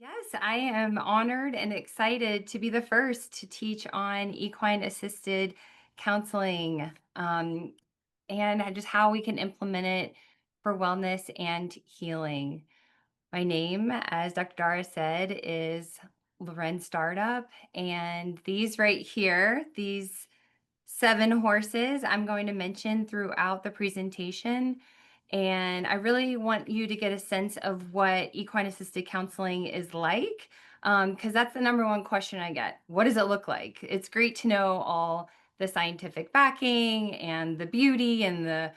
Yes, I am honored and excited to be the first to teach on equine assisted counseling and just how we can implement it for wellness and healing. My name, as Dr. Dara said, is Loren Startup. And these right here, these 7 horses I'm going to mention throughout the presentation. And I really want you to get a sense of what equine assisted counseling is like, because that's the number one question I get. What does it look like? It's great to know all the scientific backing and the beauty and the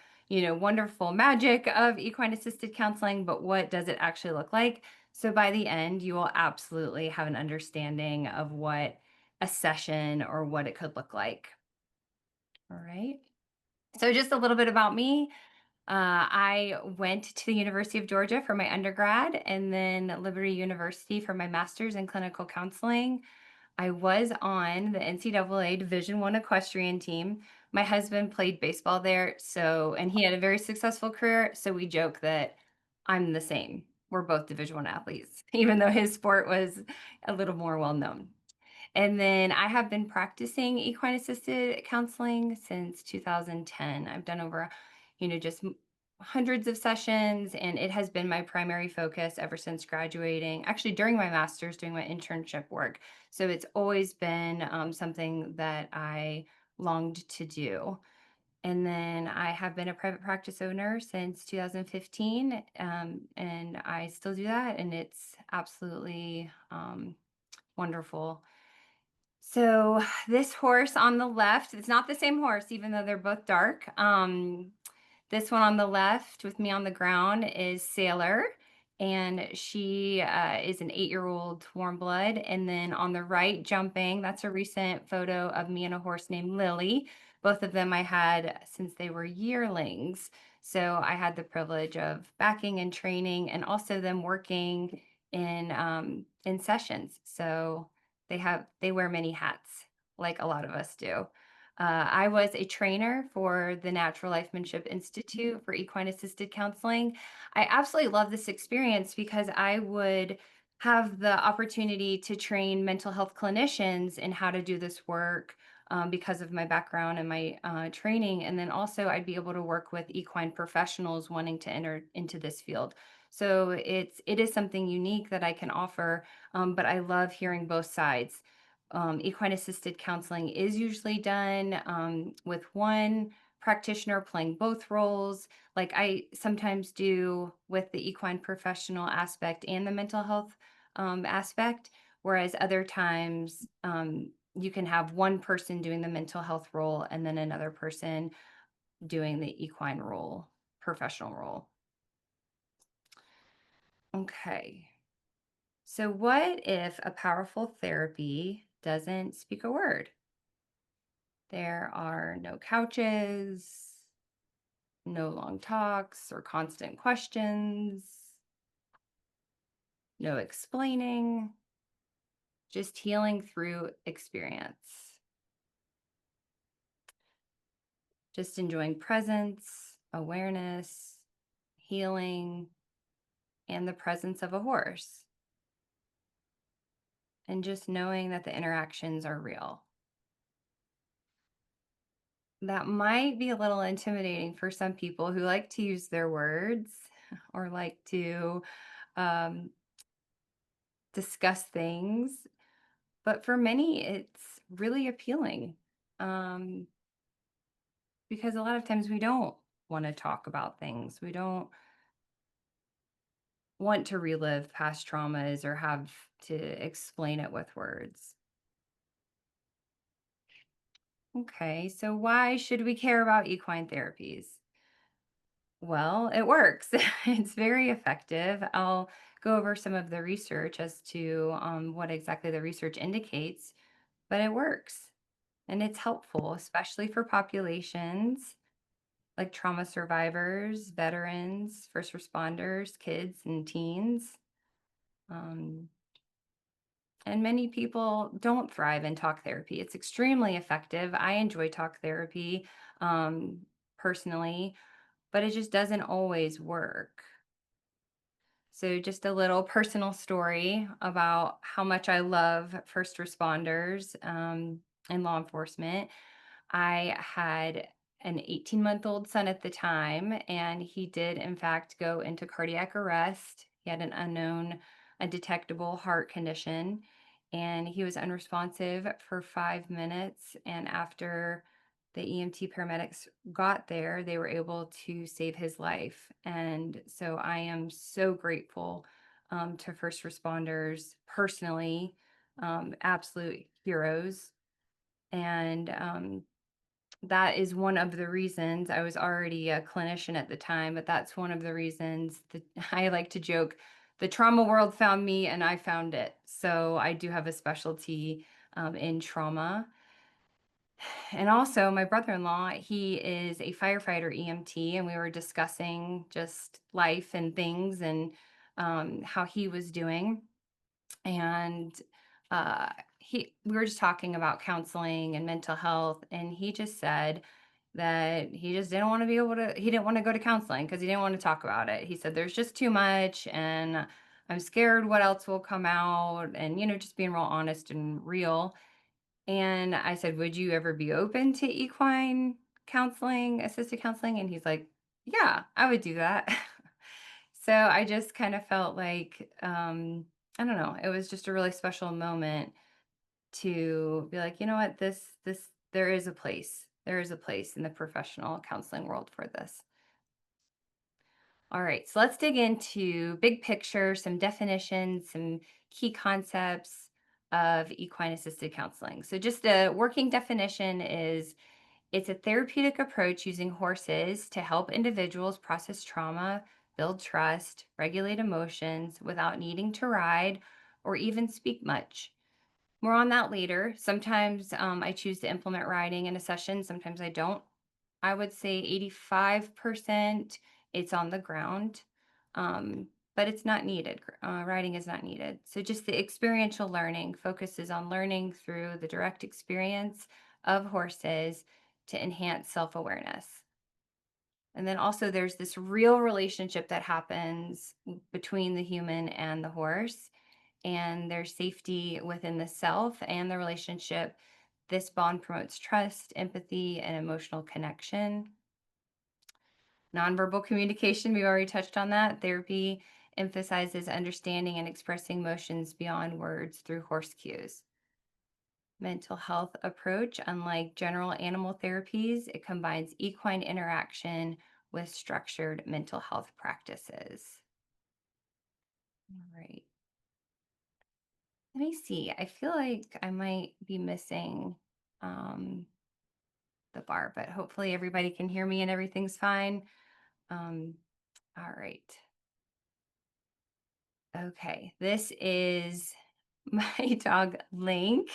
wonderful magic of equine assisted counseling, but what does it actually look like? So by the end, you will absolutely have an understanding of what a session or what it could look like. All right. So, just a little bit about me. I went to the University of Georgia for my undergrad and then Liberty University for my master's in clinical counseling. I was on the NCAA Division I equestrian team. My husband played baseball there, and he had a very successful career. So, we joke that I'm the same. We're both Division I athletes, even though his sport was a little more well known. And then I have been practicing equine assisted counseling since 2010. I've done over, just hundreds of sessions, and it has been my primary focus ever since graduating. Actually, during my master's, doing my internship work. So it's always been something that I longed to do. And then I have been a private practice owner since 2015, and I still do that, and it's absolutely wonderful. So this horse on the left, it's not the same horse, even though they're both dark. This one on the left with me on the ground is Sailor, and she is an 8-year-old warm blood. And then on the right, jumping, that's a recent photo of me and a horse named Lily. Both of them I had since they were yearlings. So I had the privilege of backing and training, and also them working in sessions. So they wear many hats, like a lot of us do. I was a trainer for the Natural Lifemanship Institute for equine assisted counseling. I absolutely love this experience because I would have the opportunity to train mental health clinicians in how to do this work because of my background and my training. And then also, I'd be able to work with equine professionals wanting to enter into this field. So it is something unique that I can offer, but I love hearing both sides. Equine assisted counseling is usually done with one practitioner playing both roles, like I sometimes do with the equine professional aspect and the mental health aspect. Whereas other times, you can have one person doing the mental health role and then another person doing the equine role, professional role. Okay. So, what if a powerful therapy doesn't speak a word? There are no couches, no long talks or constant questions, no explaining, just healing through experience, just enjoying presence, awareness, healing, and the presence of a horse, and just knowing that the interactions are real. That might be a little intimidating for some people who like to use their words or like to um, discuss things. But for many, it's really appealing um, because a lot of times we don't want to talk about things. We don't want to relive past traumas or have to explain it with words. Okay, so why should we care about equine therapies? Well, it works. It's very effective. I'll go over some of the research as to what exactly the research indicates, but it works and it's helpful, especially for populations like trauma survivors, veterans, first responders, kids, and teens. Um, and many people don't thrive in talk therapy. It's extremely effective. I enjoy talk therapy personally, but it just doesn't always work. So, just a little personal story about how much I love first responders and law enforcement. I had an 18-month-old son at the time, and he did, in fact, go into cardiac arrest. He had an unknown, undetectable heart condition, and he was unresponsive for 5 minutes. And after the EMT paramedics got there, they were able to save his life. And so I am so grateful to first responders personally, absolute heroes. And that is one of the reasons I was already a clinician at the time, but that's one of the reasons that I like to joke the trauma world found me and I found it. So I do have a specialty in trauma. And also, my brother in law, he is a firefighter EMT, and we were discussing just life and things and how he was doing. And uh, we were just talking about counseling and mental health, and he just said that he just didn't want to be able to, he didn't want to go to counseling because he didn't want to talk about it. He said, there's just too much, and I'm scared what else will come out, and, just being real honest and real. And I said, would you ever be open to equine counseling, assisted counseling? And he's like, yeah, I would do that. So I just kind of felt like, I don't know, it was just a really special moment to be like, you know what, there is a place. There is a place in the professional counseling world for this. All right, so let's dig into big picture, some definitions, some key concepts of equine assisted counseling. So, just a working definition is it's a therapeutic approach using horses to help individuals process trauma, build trust, regulate emotions without needing to ride or even speak much. More on that later. Sometimes I choose to implement riding in a session, sometimes I don't. I would say 85% it's on the ground, um, but it's not needed. Riding is not needed. So just the experiential learning focuses on learning through the direct experience of horses to enhance self-awareness. And then also there's this real relationship that happens between the human and the horse and their safety within the self and the relationship. This bond promotes trust, empathy, and emotional connection. Nonverbal communication, we already touched on that. Therapy emphasizes understanding and expressing emotions beyond words through horse cues. Mental health approach, unlike general animal therapies, it combines equine interaction with structured mental health practices. All right. Let me see. I feel like I might be missing um, the bar, but hopefully everybody can hear me and everything's fine. Um, all right. Okay, this is my dog Link.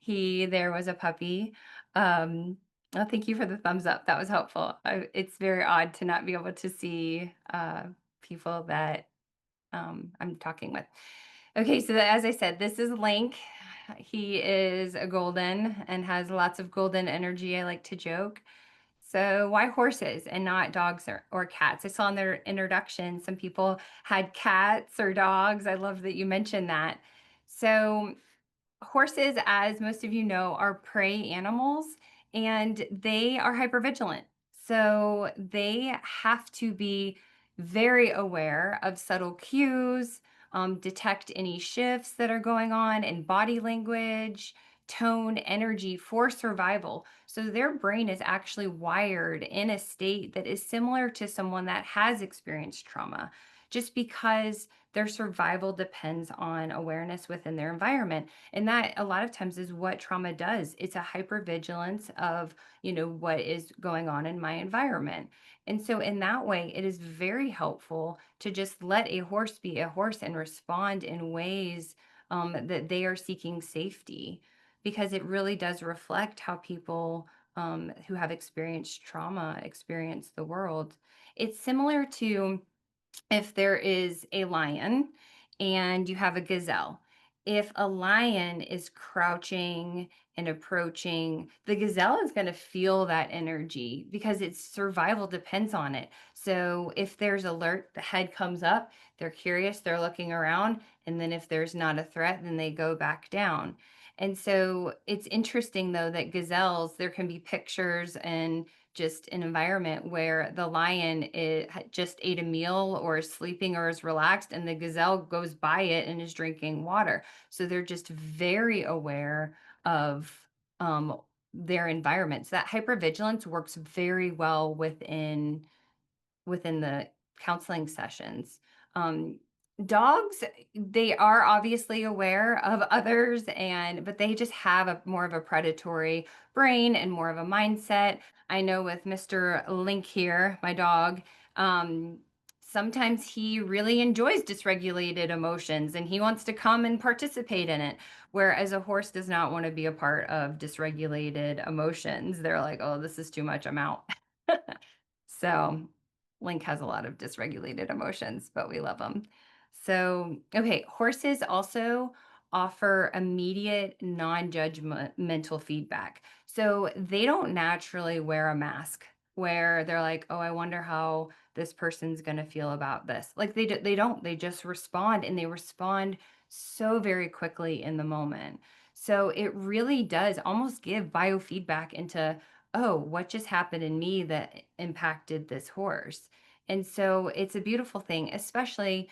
There was a puppy. Oh, thank you for the thumbs up. That was helpful. It's very odd to not be able to see people that I'm talking with. Okay, so as I said, this is Link. He is a golden and has lots of golden energy. I like to joke. So why horses and not dogs or cats? I saw in their introduction, some people had cats or dogs. I love that you mentioned that. So horses, as most of you know, are prey animals and they are hypervigilant. So they have to be very aware of subtle cues, detect any shifts that are going on in body language, tone, energy for survival. So their brain is actually wired in a state that is similar to someone that has experienced trauma, just because their survival depends on awareness within their environment. And that a lot of times is what trauma does. It's a hypervigilance of, what is going on in my environment. And so in that way, it is very helpful to just let a horse be a horse and respond in ways that they are seeking safety, because it really does reflect how people who have experienced trauma experience the world. It's similar to if there is a lion and you have a gazelle. If a lion is crouching and approaching, the gazelle is going to feel that energy because its survival depends on it. So if there's alert, the head comes up, they're curious, they're looking around, and then if there's not a threat, then they go back down. And so it's interesting though that gazelles, there can be pictures and just an environment where the lion just ate a meal or is sleeping or is relaxed, and the gazelle goes by it and is drinking water. So they're just very aware of um, their environment. So that hypervigilance works very well within the counseling sessions. Um, Dogs, they are obviously aware of others, and but they just have a more of a predatory brain and more of a mindset. I know with Mr. Link here, my dog, um, sometimes he really enjoys dysregulated emotions and he wants to come and participate in it. Whereas a horse does not want to be a part of dysregulated emotions. They're like, oh, this is too much, I'm out. So Link has a lot of dysregulated emotions, but we love him. So, okay, horses also offer immediate non-judgmental feedback. So they don't naturally wear a mask where they're like, "Oh, I wonder how this person's going to feel about this." Like they don't. They just respond, and they respond so very quickly in the moment. So it really does almost give biofeedback into, oh, what just happened in me that impacted this horse? And so it's a beautiful thing, especially,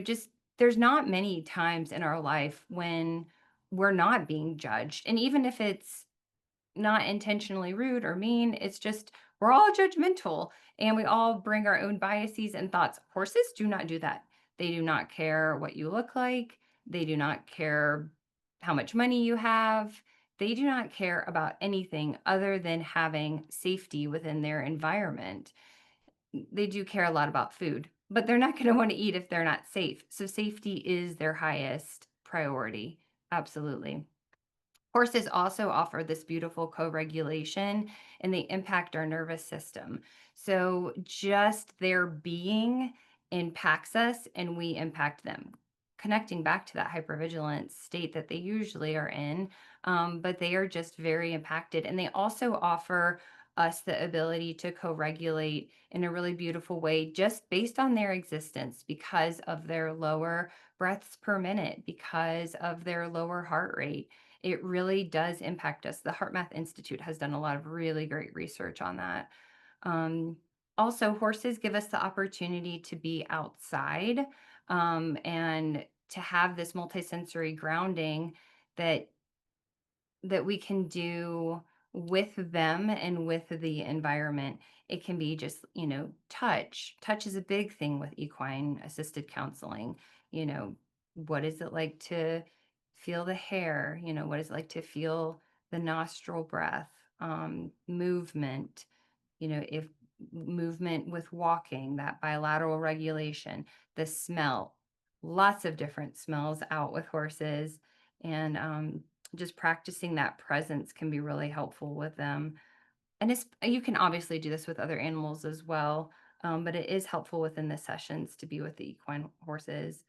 just there's not many times in our life when we're not being judged. And even if it's not intentionally rude or mean, it's just we're all judgmental and we all bring our own biases and thoughts. Horses do not do that. They do not care what you look like, they do not care how much money you have. They do not care about anything other than having safety within their environment. They do care a lot about food, but they're not going to want to eat if they're not safe. So safety is their highest priority. Absolutely. Horses also offer this beautiful co-regulation and they impact our nervous system. So just their being impacts us and we impact them, connecting back to that hypervigilance state that they usually are in. But they are just very impacted. And they also offer us the ability to co-regulate in a really beautiful way just based on their existence because of their lower breaths per minute, because of their lower heart rate. It really does impact us. The HeartMath Institute has done a lot of really great research on that. Um, Also, horses give us the opportunity to be outside and to have this multisensory grounding that we can do with them and with the environment. It can be just, touch. Touch is a big thing with equine assisted counseling. You know, what is it like to feel the hair? What is it like to feel the nostril breath? Movement, if movement with walking, that bilateral regulation, the smell, lots of different smells out with horses. And just practicing that presence can be really helpful with them. And you can obviously do this with other animals as well, but it is helpful within the sessions to be with the equine horses.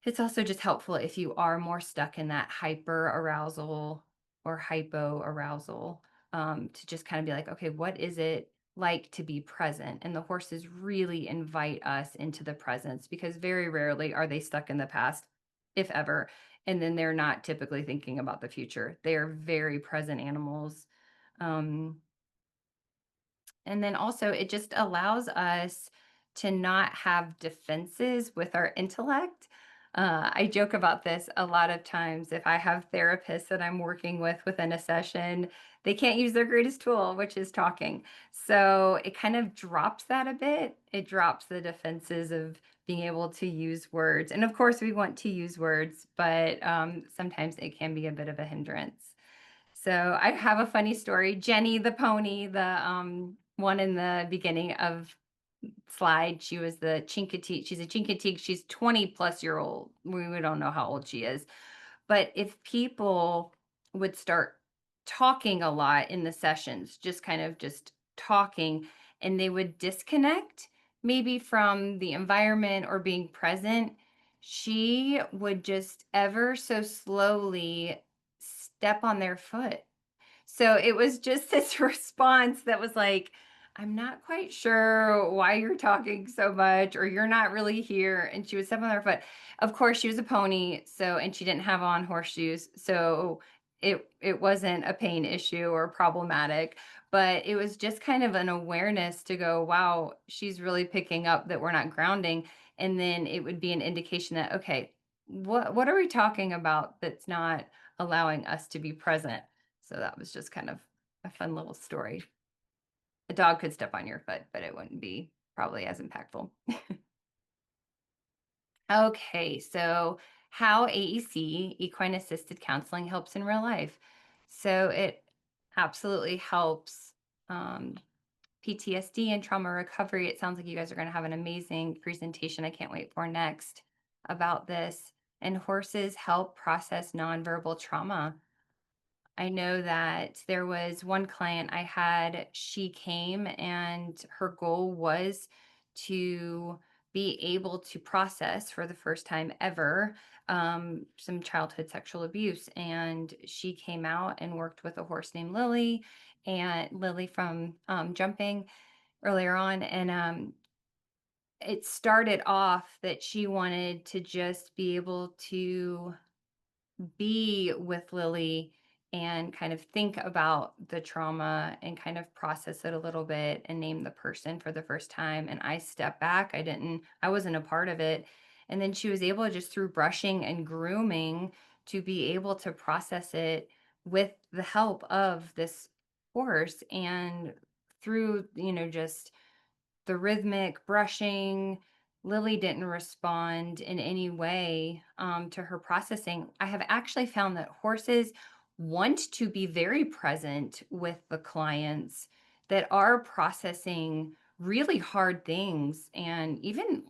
It's also just helpful if you are more stuck in that hyper arousal or hypo arousal, to just kind of be like, okay, what is it like to be present? And the horses really invite us into the presence because very rarely are they stuck in the past, if ever. And then they're not typically thinking about the future. They are very present animals. Um, and then also, it just allows us to not have defenses with our intellect. I joke about this a lot of times. If I have therapists that I'm working with within a session, they can't use their greatest tool, which is talking. So it kind of drops that a bit. It drops the defenses of being able to use words. And of course, we want to use words, but sometimes it can be a bit of a hindrance. So I have a funny story. Jenny the pony, the one in the beginning of slide, she was the Chincoteague. She's a Chincoteague. She's 20 plus year old. We don't know how old she is. But if people would start talking a lot in the sessions, just kind of just talking, and they would disconnect maybe from the environment or being present, she would just ever so slowly step on their foot. So it was just this response that was like, I'm not quite sure why you're talking so much, or you're not really here. And she was stepping on her foot. Of course, she was a pony, so and she didn't have on horseshoes, so it wasn't a pain issue or problematic, but it was just kind of an awareness to go, wow, she's really picking up that we're not grounding. And then it would be an indication that, okay, what are we talking about that's not allowing us to be present? So that was just kind of a fun little story. A dog could step on your foot, but it wouldn't be probably as impactful. Okay, so how AEC, equine assisted counseling, helps in real life. So it absolutely helps um, PTSD and trauma recovery. It sounds like you guys are going to have an amazing presentation. I can't wait for next about this. And horses help process nonverbal trauma. I know that there was one client I had, she came and her goal was to be able to process for the first time ever some childhood sexual abuse. And she came out and worked with a horse named Lily, and Lily from jumping earlier on. And it started off that she wanted to just be able to be with Lily and kind of think about the trauma and kind of process it a little bit and name the person for the first time. And I stepped back. I wasn't a part of it. And then she was able to just through brushing and grooming to be able to process it with the help of this horse and through, just the rhythmic brushing. Lily didn't respond in any way to her processing. I have actually found that horses want to be very present with the clients that are processing really hard things and even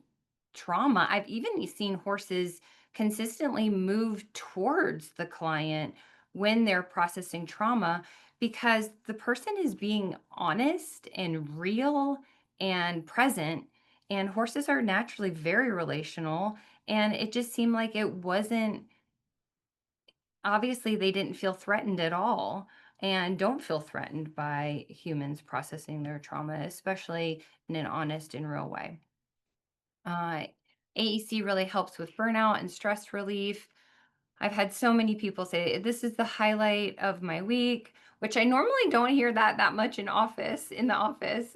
trauma. I've even seen horses consistently move towards the client when they're processing trauma because the person is being honest and real and present. And horses are naturally very relational. And it just seemed like it wasn't, obviously, they didn't feel threatened at all and don't feel threatened by humans processing their trauma, especially in an honest and real way. Uh, AEC really helps with burnout and stress relief. I've had so many people say this is the highlight of my week, which I normally don't hear that much in the office.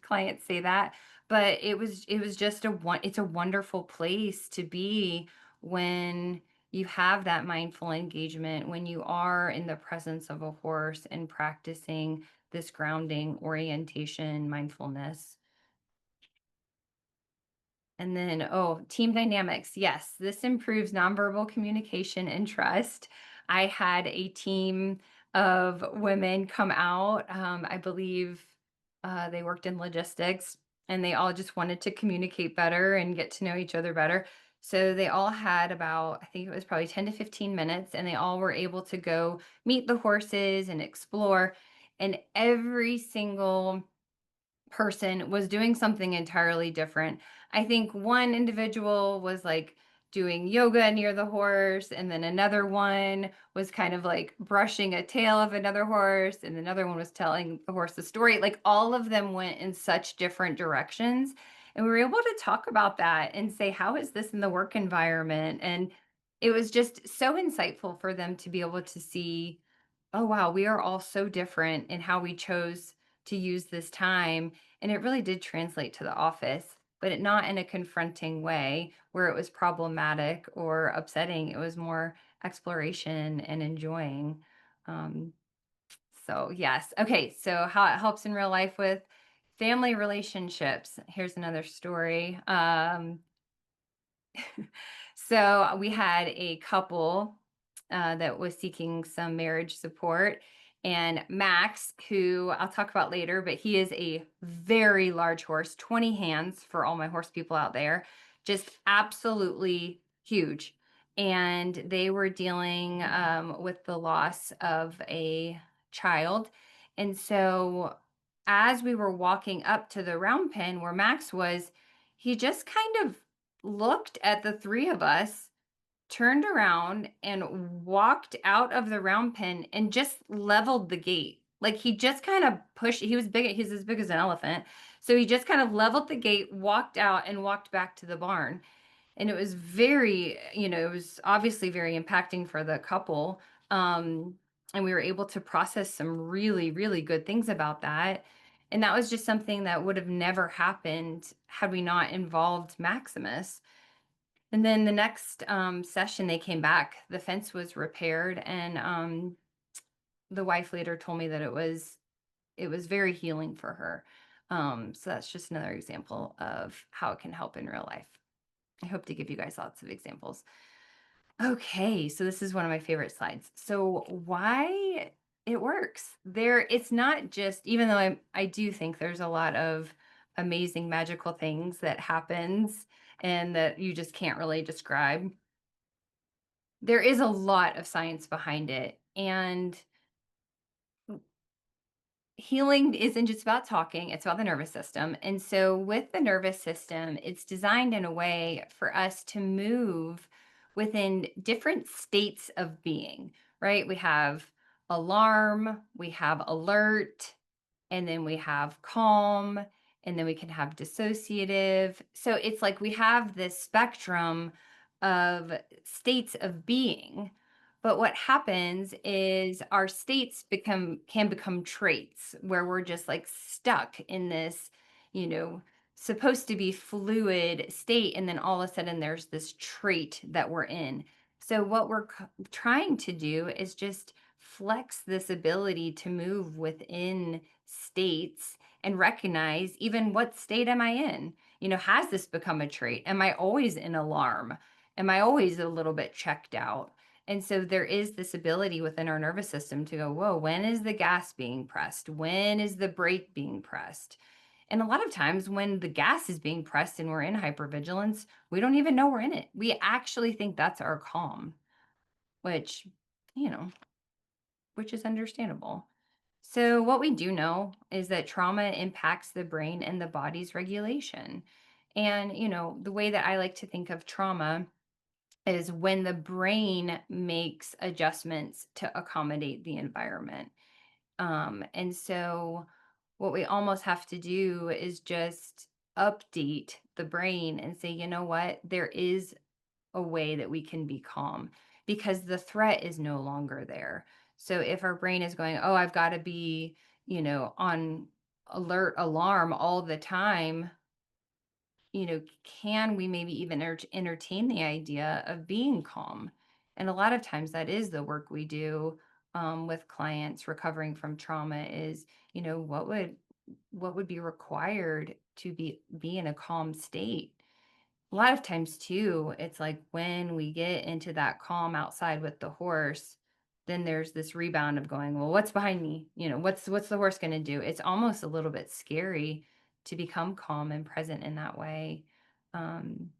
Clients say that, but it was just it's a wonderful place to be when you have that mindful engagement, when you are in the presence of a horse and practicing this grounding orientation mindfulness. And then, oh, team dynamics. Yes, this improves nonverbal communication and trust. I had a team of women come out. I believe they worked in logistics and they all just wanted to communicate better and get to know each other better. So they all had about, I think it was probably 10 to 15 minutes, and they all were able to go meet the horses and explore. And every single person was doing something entirely different. I think one individual was like doing yoga near the horse, and then another one was kind of like brushing a tail of another horse, and another one was telling the horse the story. Like all of them went in such different directions. And we were able to talk about that and say, how is this in the work environment? And it was just so insightful for them to be able to see, oh, wow, we are all so different in how we chose to use this time. And it really did translate to the office, but not in a confronting way where it was problematic or upsetting. It was more exploration and enjoying. Um, so, yes. Okay. So, how it helps in real life with family relationships. Here's another story. So we had a couple that was seeking some marriage support. And Max, who I'll talk about later, but he is a very large horse, 20 hands for all my horse people out there, just absolutely huge. And they were dealing with the loss of a child. And so as we were walking up to the round pen where Max was, he just kind of looked at the three of us turned around and walked out of the round pen and just leveled the gate. Like he just kind of pushed, he's as big as an elephant. So he just kind of leveled the gate, walked out, and walked back to the barn. And it was very, it was obviously very impacting for the couple. Um, and we were able to process some really, really good things about that. And that was just something that would have never happened had we not involved Maximus. And then the next session they came back, the fence was repaired, and the wife later told me that it was very healing for her. So that's just another example of how it can help in real life. I hope to give you guys lots of examples. Okay, so this is one of my favorite slides. So why it works. It's not just, even though I do think there's a lot of amazing magical things that happens and that you just can't really describe. There is a lot of science behind it. And healing isn't just about talking, it's about the nervous system. And so, with the nervous system, it's designed in a way for us to move within different states of being, right? We have alarm, we have alert, and then we have calm, and then we can have dissociative. So, it's like we have this spectrum of states of being. But what happens is our states can become traits where we're just like stuck in this, you know, supposed to be fluid state. And then all of a sudden there's this trait that we're in. So what we're trying to do is just flex this ability to move within states and recognize, even what state am I in? Has this become a trait? Am I always in alarm? Am I always a little bit checked out? And so there is this ability within our nervous system to go, whoa, when is the gas being pressed? When is the brake being pressed? And a lot of times when the gas is being pressed and we're in hypervigilance, we don't even know we're in it. We actually think that's our calm, which, you know, which is understandable. So what we do know is that trauma impacts the brain and the body's regulation. And, the way that I like to think of trauma is when the brain makes adjustments to accommodate the environment. And so, what we almost have to do is just update the brain and say, you know what, there is a way that we can be calm because the threat is no longer there. So, if our brain is going, oh, I've got to be, on alert alarm all the time, can we maybe even entertain the idea of being calm? And a lot of times that is the work we do with clients recovering from trauma is, what would be required to be in a calm state. A lot of times too, it's like when we get into that calm outside with the horse, then there's this rebound of going, well, what's behind me? What's the horse going to do? It's almost a little bit scary to become calm and present in that way. Um,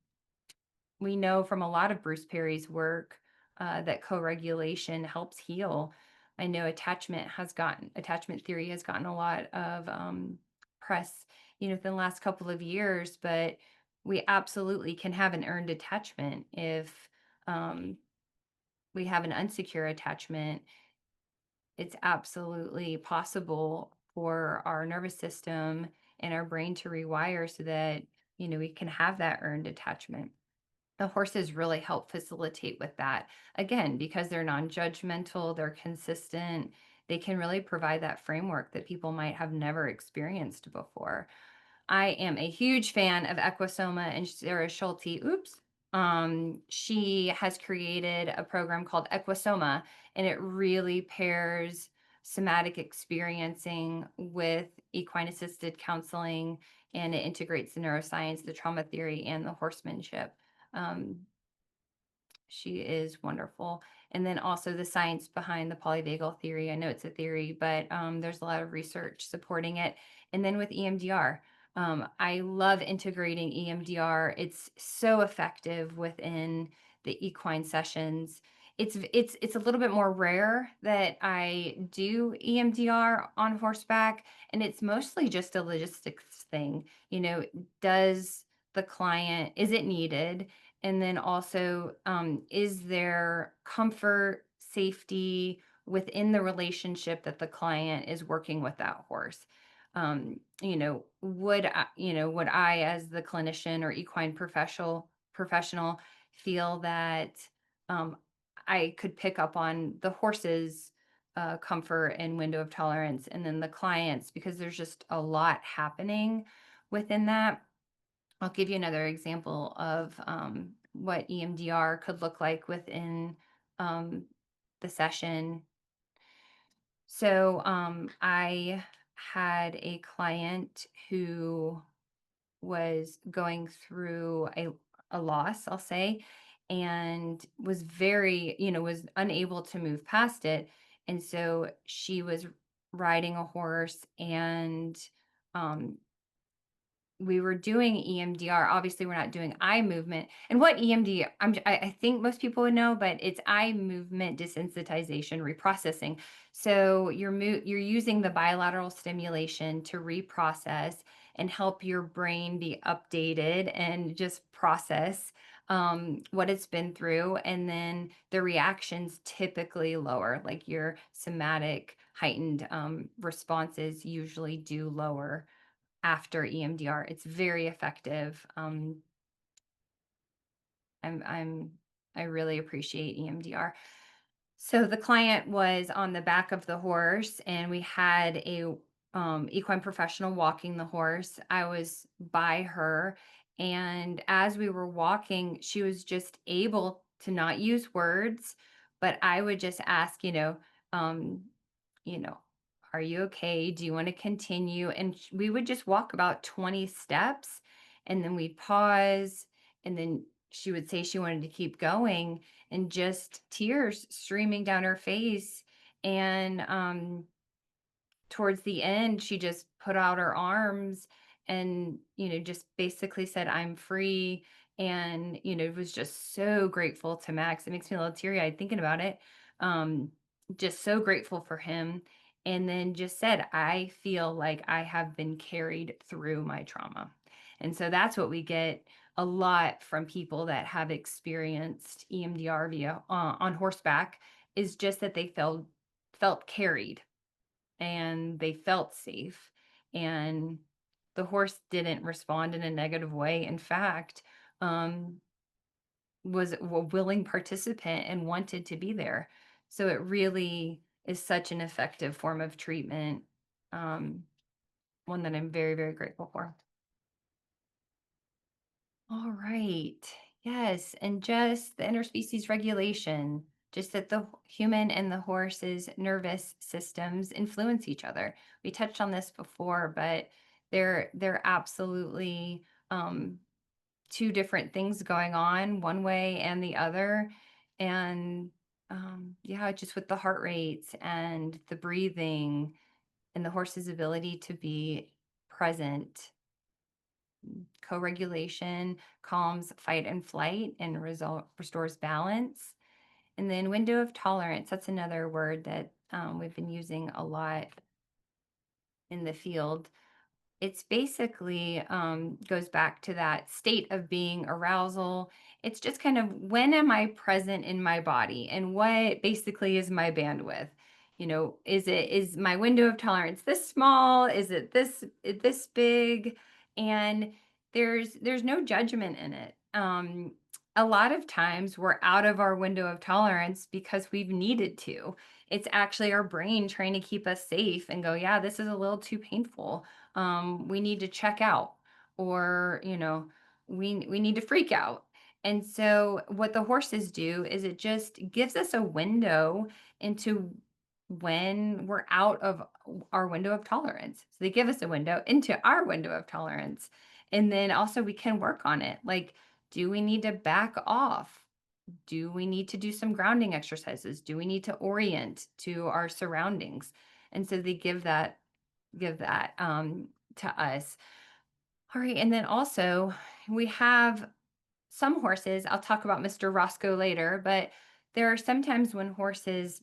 we know from a lot of Bruce Perry's work that co-regulation helps heal. I know attachment theory has gotten a lot of press, within the last couple of years, but we absolutely can have an earned attachment if um, we have an unsecure attachment. It's absolutely possible for our nervous system and our brain to rewire so that, we can have that earned attachment. The horses really help facilitate with that. Again, because they're non-judgmental, they're consistent, they can really provide that framework that people might have never experienced before. I am a huge fan of Equisoma and Sarah Schulte. Oops. She has created a program called Equisoma, and it really pairs somatic experiencing with equine assisted counseling, and it integrates the neuroscience, the trauma theory, and the horsemanship. Um, she is wonderful. And then also the science behind the polyvagal theory. I know it's a theory, but there's a lot of research supporting it. And then with EMDR, I love integrating EMDR. It's so effective within the equine sessions. It's a little bit more rare that I do EMDR on horseback, and it's mostly just a logistics thing. Does the client, is it needed? And then also, is there comfort, safety within the relationship that the client is working with that horse? Would I, as the clinician or equine professional, feel that um, I could pick up on the horse's comfort and window of tolerance, and then the clients, because there's just a lot happening within that. I'll give you another example of what EMDR could look like within um, the session. So I had a client who was going through a loss, I'll say, and was was unable to move past it. And so she was riding a horse, and um, we were doing EMDR. Obviously, we're not doing eye movement. And what EMDR, I think most people would know, but it's eye movement desensitization reprocessing. So you're using the bilateral stimulation to reprocess and help your brain be updated and just process what it's been through. And then the reactions typically lower, like your somatic heightened responses usually do lower after EMDR. It's very effective. I'm I really appreciate EMDR. So the client was on the back of the horse, and we had a equine professional walking the horse. I was by her, and as we were walking, she was just able to not use words, but I would just ask, um, you know, are you okay? Do you want to continue? And we would just walk about 20 steps, and then we'd pause, and then she would say she wanted to keep going, and just tears streaming down her face. And towards the end, she just put out her arms and, just basically said, I'm free. And, was just so grateful to Max. It makes me a little teary eyed thinking about it. Um, just so grateful for him. And then just said, I feel like I have been carried through my trauma. And so that's what we get a lot from people that have experienced EMDR via on horseback, is just that they felt carried, and they felt safe, and the horse didn't respond in a negative way. In fact, um, was a willing participant and wanted to be there. So it really is such an effective form of treatment, um, one that I'm very, very grateful for. All right. Yes. And just the interspecies regulation, just that the human and the horse's nervous systems influence each other. We touched on this before, but they're absolutely two different things going on, one way and the other. And yeah, just with the heart rates and the breathing and the horse's ability to be present. Co-regulation calms fight and flight and restores balance. And then window of tolerance, that's another word that we've been using a lot in the field. It's basically goes back to that state of being arousal. It's just kind of, when am I present in my body, and what basically is my bandwidth? Is my window of tolerance this small? Is it this big? And there's no judgment in it. A lot of times we're out of our window of tolerance because we've needed to. It's actually our brain trying to keep us safe and go, yeah, this is a little too painful. We need to check out, or we need to freak out. And so what the horses do is it just gives us a window into when we're out of our window of tolerance. So they give us a window into our window of tolerance, and then also we can work on it. Like, do we need to back off? Do we need to do some grounding exercises? Do we need to orient to our surroundings? And so they give that to us. All right. And then also we have some horses. I'll talk about Mr. Roscoe later, but there are sometimes when horses,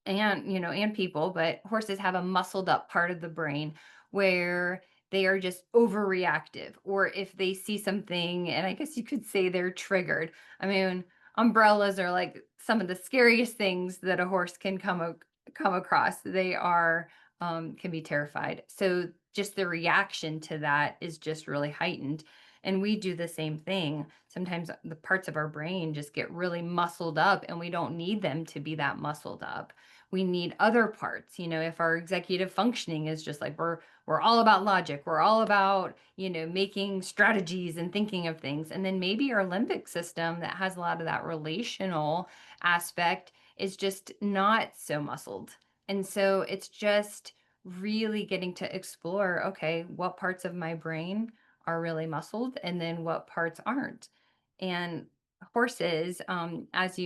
and people, but horses have a muscled up part of the brain where they are just overreactive, or if they see something, and I guess you could say they're triggered. I mean, umbrellas are like some of the scariest things that a horse can come across. They are can be terrified. So just the reaction to that is just really heightened. And we do the same thing. Sometimes the parts of our brain just get really muscled up, and we don't need them to be that muscled up. We need other parts. If our executive functioning is just like we're all about logic, we're all about, making strategies and thinking of things. And then maybe our limbic system that has a lot of that relational aspect is just not so muscled. And so it's just really getting to explore, okay, what parts of my brain are really muscled and then what parts aren't. And horses, as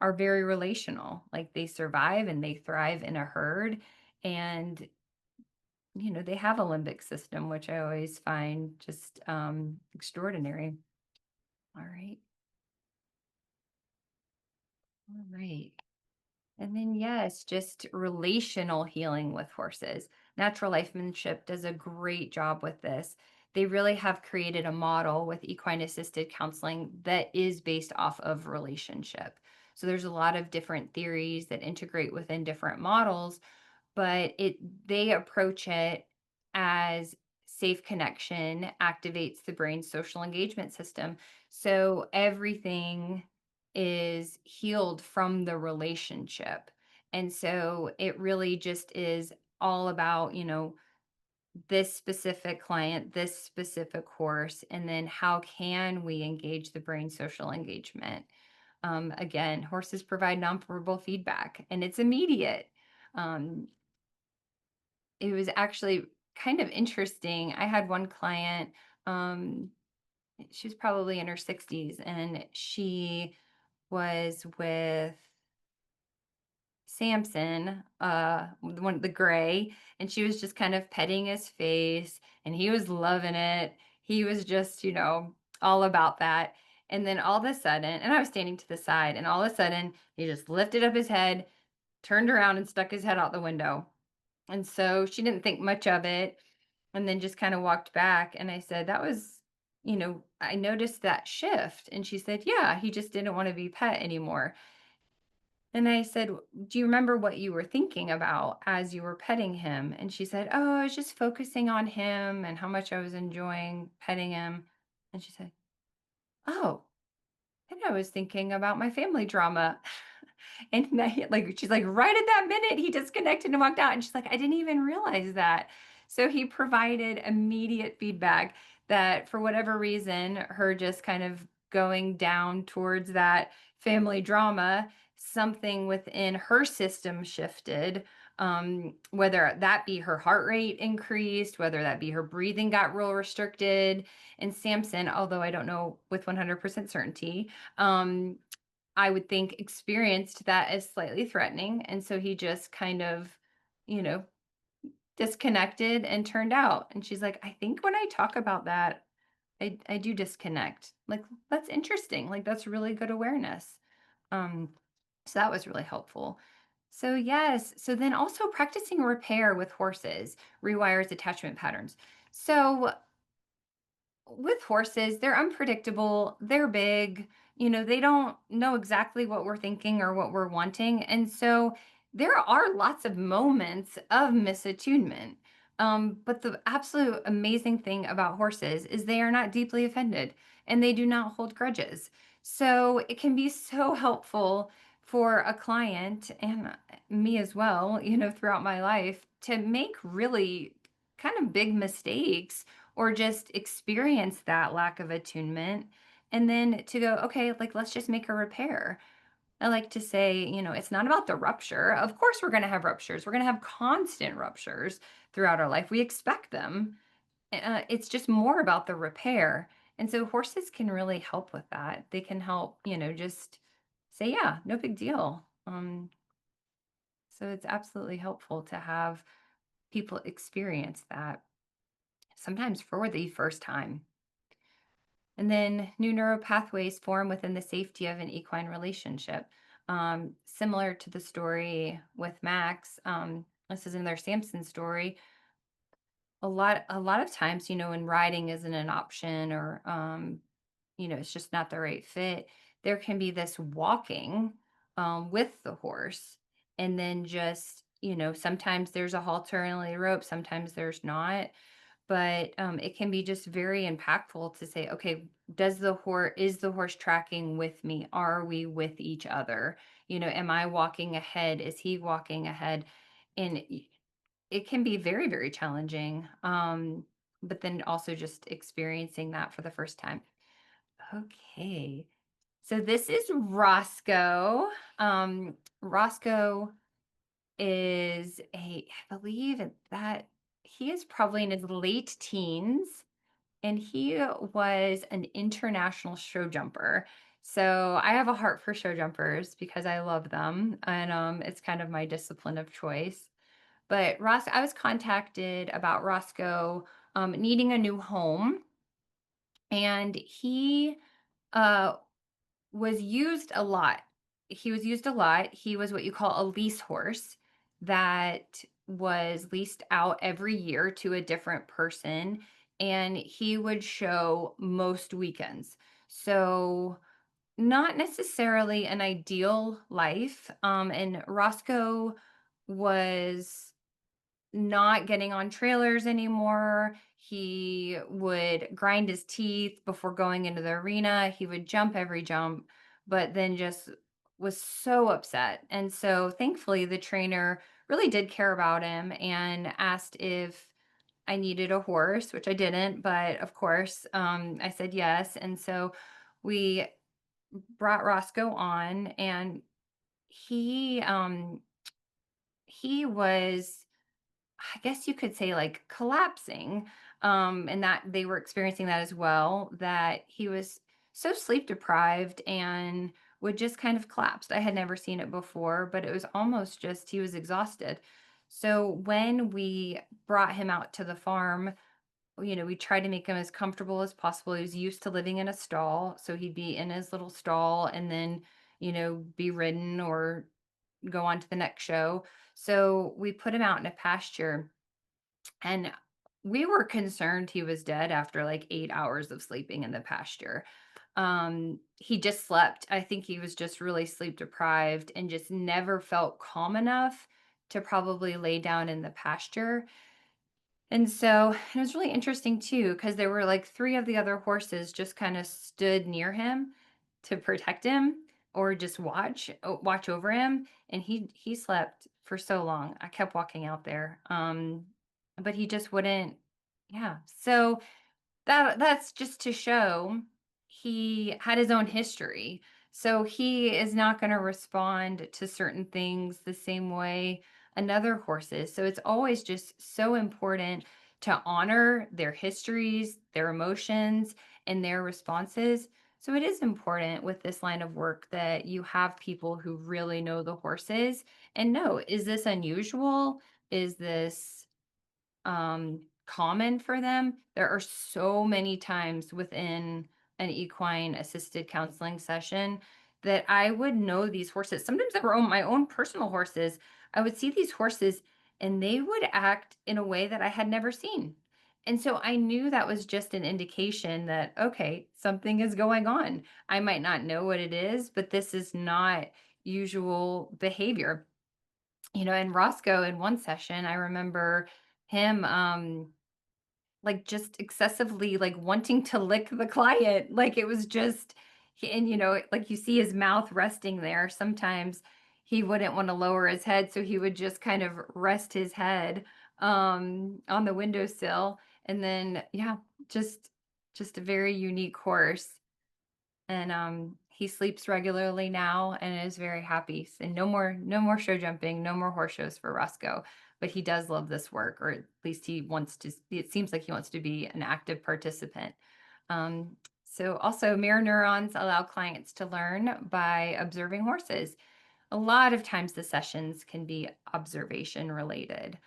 are very relational. Like they survive and they thrive in a herd. And they have a limbic system, which I always find just extraordinary. All right. All right. And then, yes, just relational healing with horses. Natural Lifemanship does a great job with this. They really have created a model with equine assisted counseling that is based off of relationship. So there's a lot of different theories that integrate within different models, but they approach it as safe connection activates the brain's social engagement system. So everything is healed from the relationship. And so it really just is all about, this specific client, this specific horse, and then how can we engage the brain social engagement? Again, horses provide nonverbal feedback and it's immediate. Um, it was actually kind of interesting. I had one client, um, she was probably in her 60s, and she was with Samson, the gray, and she was just kind of petting his face, and he was loving it. He was just, all about that. And then all of a sudden, and I was standing to the side, and all of a sudden, he just lifted up his head, turned around, and stuck his head out the window. And so she didn't think much of it and then just kind of walked back. And I said, that was, I noticed that shift. And she said, yeah, he just didn't want to be pet anymore. And I said, do you remember what you were thinking about as you were petting him? And she said, oh, I was just focusing on him and how much I was enjoying petting him. And she said, oh, and I was thinking about my family drama. And she's like, right at that minute, he disconnected and walked out. And she's like, I didn't even realize that. So he provided immediate feedback that for whatever reason, her just kind of going down towards that family drama, something within her system shifted. Whether that be her heart rate increased, whether that be her breathing got real restricted. And Samson, although I don't know with 100% certainty, um, I would think experienced that as slightly threatening. And so he just kind of, you know, disconnected and turned out. And she's like, I think when I talk about that, I do disconnect. Like, that's interesting. Like, that's really good awareness. Um, so that was really helpful. So, yes. So then also practicing repair with horses rewires attachment patterns. So with horses, they're unpredictable, they're big, they don't know exactly what we're thinking or what we're wanting. And so there are lots of moments of misattunement. But the absolute amazing thing about horses is they are not deeply offended and they do not hold grudges. So it can be so helpful for a client and me as well, throughout my life to make really kind of big mistakes or just experience that lack of attunement and then to go, okay, like let's just make a repair. I like to say, it's not about the rupture. Of course we're going to have ruptures. We're going to have constant ruptures throughout our life. We expect them. It's just more about the repair. And so horses can really help with that. They can help, just say, yeah, no big deal. So it's absolutely helpful to have people experience that sometimes for the first time. And then new neural pathways form within the safety of an equine relationship. Similar to the story with Max, this is another Samson story. a lot of times, when riding isn't an option or it's just not the right fit, there can be this walking with the horse. And then just, sometimes there's a halter and a lead rope, sometimes there's not. But it can be just very impactful to say, okay, is the horse tracking with me? Are we with each other? Am I walking ahead? Is he walking ahead? And it can be very, very challenging. But then also just experiencing that for the first time. Okay. So this is Roscoe. Roscoe is I believe that he is probably in his late teens, and he was an international show jumper. So I have a heart for show jumpers because I love them, and it's kind of my discipline of choice. But I was contacted about Roscoe needing a new home, and he uh, was used a lot. He was used a lot. He was what you call a lease horse that was leased out every year to a different person, and he would show most weekends. So, not necessarily an ideal life. And Roscoe was not getting on trailers anymore. He would grind his teeth before going into the arena. He would jump every jump, but then just was so upset. And so thankfully, the trainer really did care about him and asked if I needed a horse, which I didn't, but of course, I said yes. And so we brought Roscoe on, and he was, I guess you could say, like, collapsing, and that they were experiencing that as well, that he was so sleep deprived and would just kind of collapse. I had never seen it before, but it was almost just he was exhausted. So when we brought him out to the farm, we tried to make him as comfortable as possible. He was used to living in a stall, so he'd be in his little stall and then, be ridden or go on to the next show. So we put him out in a pasture, and we were concerned he was dead after like 8 hours of sleeping in the pasture. He just slept. I think he was just really sleep deprived and just never felt calm enough to probably lay down in the pasture. And so it was really interesting too, because there were like three of the other horses just kind of stood near him to protect him or just watch over him. And he slept for so long. I kept walking out there. But he just wouldn't. Yeah. So that's just to show he had his own history. So he is not going to respond to certain things the same way another horse is. So it's always just so important to honor their histories, their emotions, and their responses. So it is important with this line of work that you have people who really know the horses and know, is this unusual? Is this common for them? There are so many times within an equine assisted counseling session that I would know these horses. Sometimes they were my own personal horses. I would see these horses and they would act in a way that I had never seen. And so I knew that was just an indication that, okay, something is going on. I might not know what it is, but this is not usual behavior. And Roscoe in one session, I remember him like just excessively like wanting to lick the client. Like it was just and like you see his mouth resting there. Sometimes he wouldn't want to lower his head, so he would just kind of rest his head on the windowsill. And then yeah, just a very unique horse. And he sleeps regularly now and is very happy. And no more show jumping, no more horse shows for Roscoe. But he does love this work, or at least he wants to. It seems like he wants to be an active participant. So also, mirror neurons allow clients to learn by observing horses. A lot of times the sessions can be observation related.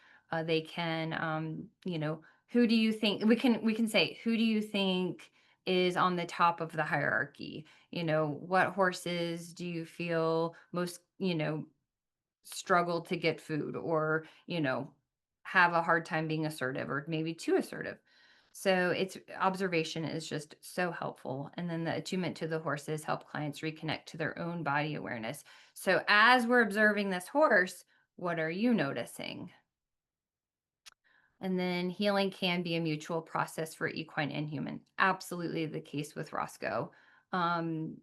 They can, who do you think we can say, who do you think is on the top of the hierarchy? What horses do you feel most, struggle to get food, or, have a hard time being assertive or maybe too assertive. So it's observation is just so helpful. And then the attunement to the horses help clients reconnect to their own body awareness. So as we're observing this horse, what are you noticing? And then healing can be a mutual process for equine and human. Absolutely the case with Roscoe. Um,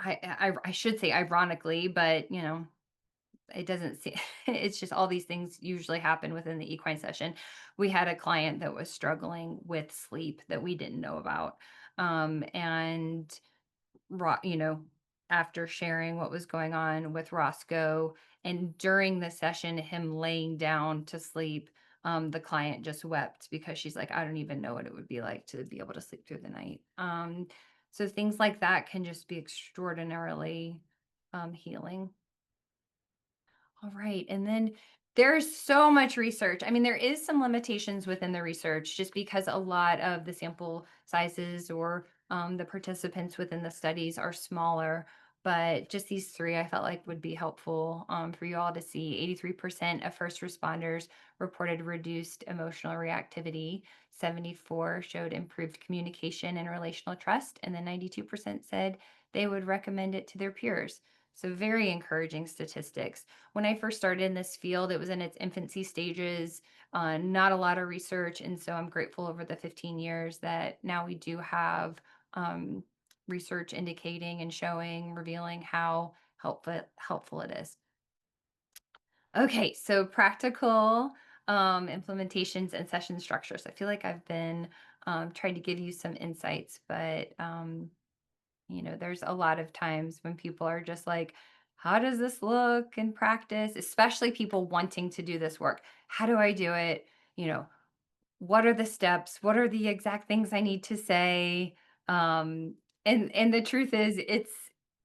I should say ironically, but it doesn't seem it's just all these things usually happen within the equine session. We had a client that was struggling with sleep that we didn't know about. And you know, after sharing what was going on with Roscoe and during the session, him laying down to sleep, the client just wept because she's like, I don't even know what it would be like to be able to sleep through the night. So things like that can just be extraordinarily healing. All right. And then there's so much research. I mean, there is some limitations within the research just because a lot of the sample sizes or the participants within the studies are smaller. But just these three I felt like would be helpful for you all to see. 83% of first responders reported reduced emotional reactivity, 74 showed improved communication and relational trust, and then 92% said they would recommend it to their peers. So, very encouraging statistics. When I first started in this field, it was in its infancy stages, not a lot of research. And so I'm grateful over the 15 years that now we do have um, research indicating and showing, revealing how helpful it is. Okay, so practical implementations and session structures. I feel like I've been trying to give you some insights, but there's a lot of times when people are just like, how does this look in practice? Especially people wanting to do this work. How do I do it? You know, what are the steps? What are the exact things I need to say? And the truth is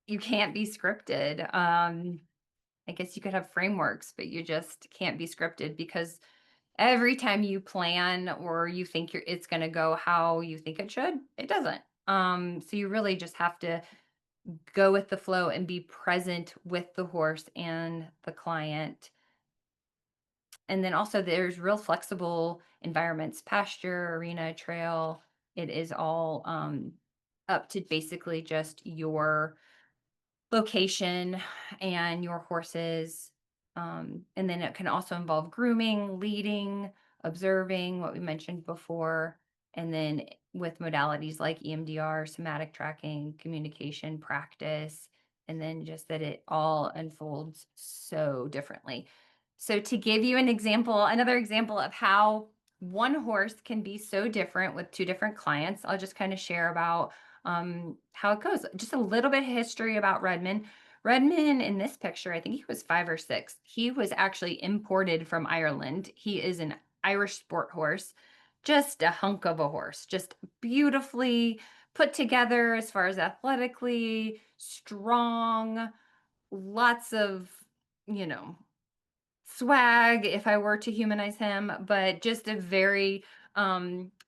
you can't be scripted. I guess you could have frameworks, but you just can't be scripted because every time you plan or you think it's going to go how you think it should, it doesn't. So you really just have to go with the flow and be present with the horse and the client. And then also there's real flexible environments, pasture, arena, trail. It is all up to basically just your location and your horses. And then it can also involve grooming, leading, observing, what we mentioned before. And then with modalities like EMDR, somatic tracking, communication, practice, and then just that it all unfolds so differently. So, to give you another example of how one horse can be so different with two different clients, I'll just kind of share about how it goes. Just a little bit of history about Redmond. Redmond in this picture, I think he was 5 or 6. He was actually imported from Ireland. He is an Irish sport horse, just a hunk of a horse, just beautifully put together as far as athletically, strong, lots of, you know, swag if I were to humanize him, but just a very